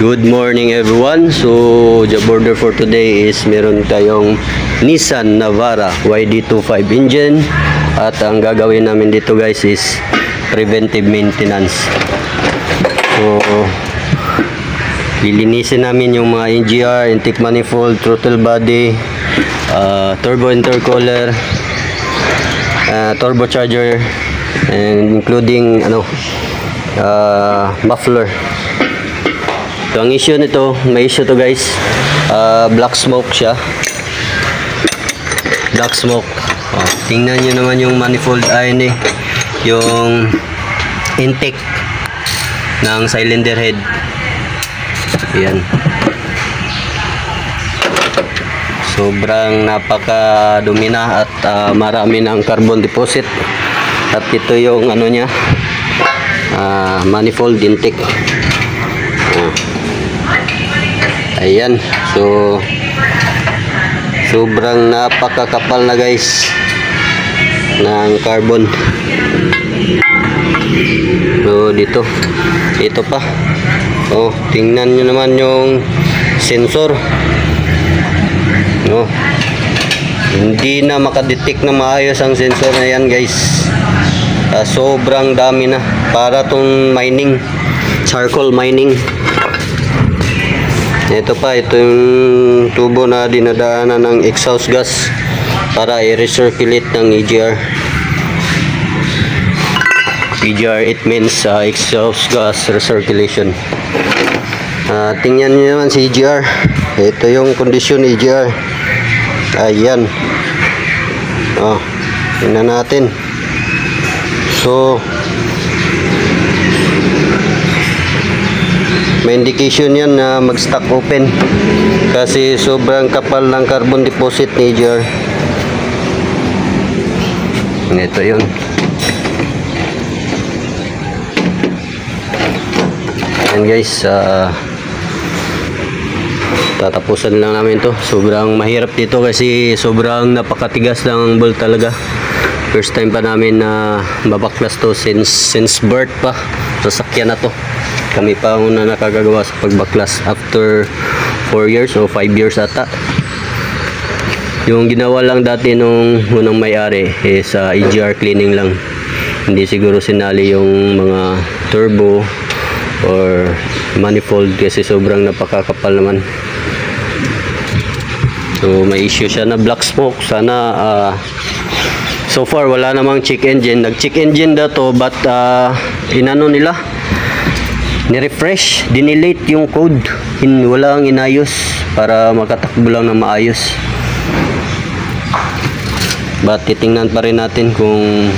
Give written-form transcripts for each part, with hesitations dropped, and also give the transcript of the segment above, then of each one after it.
Good morning everyone. So the order for today is meron tayong Nissan Navara YD25 engine at ang gagawin namin dito guys is preventive maintenance. So lilinisin namin yung mga NGR, intake manifold, throttle body, turbo intercooler, turbocharger, and including muffler. So, ang issue nito, may issue to guys, black smoke siya, black smoke. Tingnan nyo naman yung manifold yung intake ng cylinder head. Ayan, sobrang napakadumi na at marami ng carbon deposit. At ito yung niya, manifold intake. Ayan, so sobrang napakakapal na guys ng carbon. So dito, ito pa. Tingnan nyo naman yung sensor. Hindi na makadetect na maayos ang sensor na yan guys. Sobrang dami na, para tong mining, charcoal mining. Ito pa, ito yung tubo na dinadaanan ng exhaust gas para i-recirculate ng EGR. EGR, it means exhaust gas recirculation. Tingnan nyo naman si EGR. Ito yung condition EGR. Ayan. Tingnan natin. So may indication yan na mag-stock open kasi sobrang kapal ng carbon deposit ni EGR. Ito yun. Ayan guys, tatapusan lang namin to. Sobrang mahirap dito kasi sobrang napakatigas ng bolt talaga. First time pa namin na babaklas to since birth pa. Sasakyan na to. Kami pa una nakagagawa sa pagbaklas after 4 years o 5 years ata. Yung ginawa lang dati nung unang may-ari is EGR cleaning lang. Hindi siguro sinali yung mga turbo or manifold kasi sobrang napakakapal naman. So may issue siya na black smoke. Sana so far wala namang check engine. Nag-check engine dato but inano nila, ni-refresh, dinelete yung code, walang inayos para makatakbo lang na maayos. But titingnan pa rin natin kung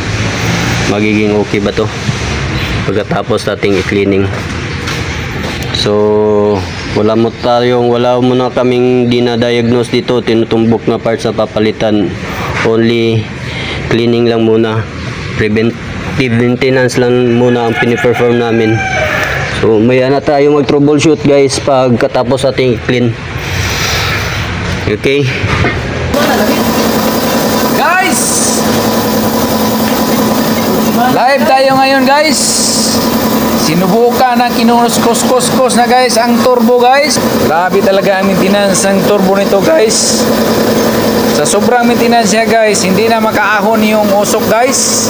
magiging okay ba to pagkatapos nating i-cleaning. So wala muna kaming dinadiagnose dito, tinutumbok na parts na papalitan. Only cleaning lang muna, preventive maintenance lang muna ang piniperform namin. So maya na tayo mag troubleshoot guys pagkatapos ating clean. Okay guys, live tayo ngayon guys. Sinubukan na, kinuskus-kuskus na guys ang turbo guys. Grabe talaga ang maintenance ng turbo nito guys. Sa sobrang maintenance niya guys, hindi na makaahon yung usok guys.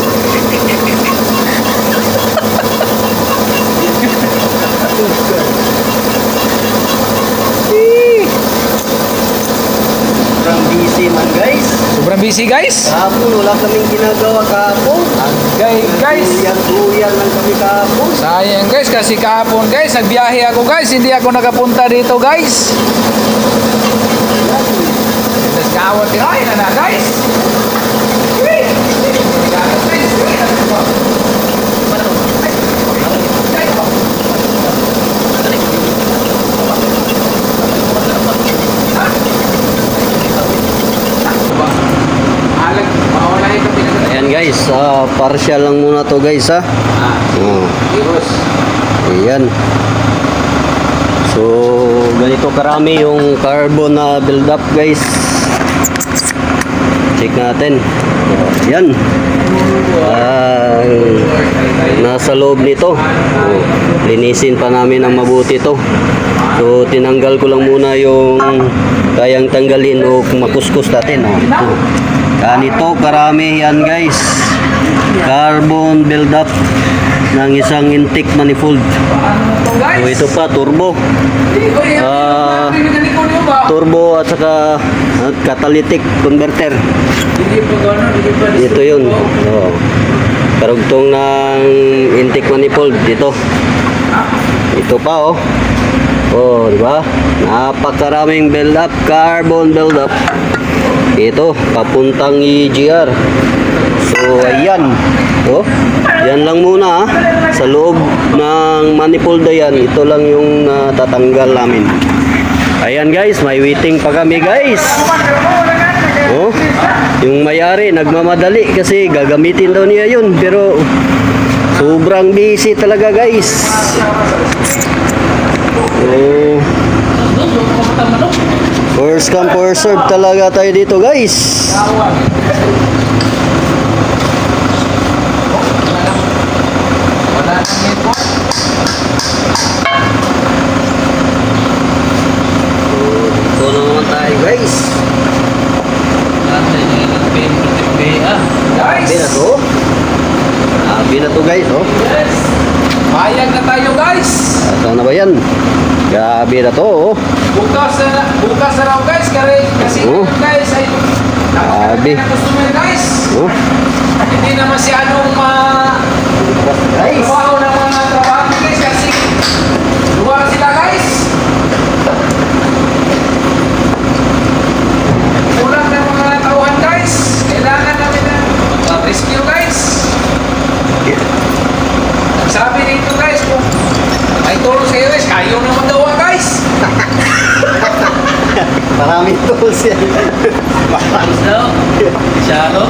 sobrang busy man guys. Sobrang busy guys. Kahapon wala kaming ginagawa kahapon. Guys, Duyan lang kami kahapon. sayang guys kasi kahapon guys nagbiyahe ako guys, hindi ako nakapunta dito guys. Let's go tirahin na guys. Ayan guys, partial lang muna to guys ha. Ayan. So ganito karami yung carbon na build up guys. check natin. Yan. Nasa loob nito. Linisin pa namin ng mabuti to. So tinanggal ko lang muna yung kayang tanggalin o makuskus natin. Ito. Ganito karami yan guys. Carbon build-up ng isang intake manifold. So ito pa turbo. Turbo at saka catalytic converter. Ito yun. Karugtong ng intake manifold dito. Ito pa di ba? Napakaraming build-up, carbon build-up. Ito, papuntang EGR. So, ayan. Yan lang muna sa loob ng manifold na yan. Ito lang yung tatanggal namin. Ayan guys, may waiting pa kami guys. Yung may-ari nagmamadali kasi gagamitin daw niya yun. Pero sobrang busy talaga guys. First come first serve talaga tayo dito guys. Ito naman tayo guys. Sabi na to. Sabi na to guys. Yes. Bayag na tayo guys. Saan na ba yan? Grabe na to. Bukas na raw guys. Kasi guys ay grabe. Customer guys. Hindi na masyadong guys. Wow ng mga trabaho guys kasi luwa sila guys. Kulang ng mga tauhan guys. Kailangan namin na rescue guys. Sabi dito guys kung ay tulong sa iyo guys, kayo na magawa guys. Maraming tools yan. Shallow. Shallow.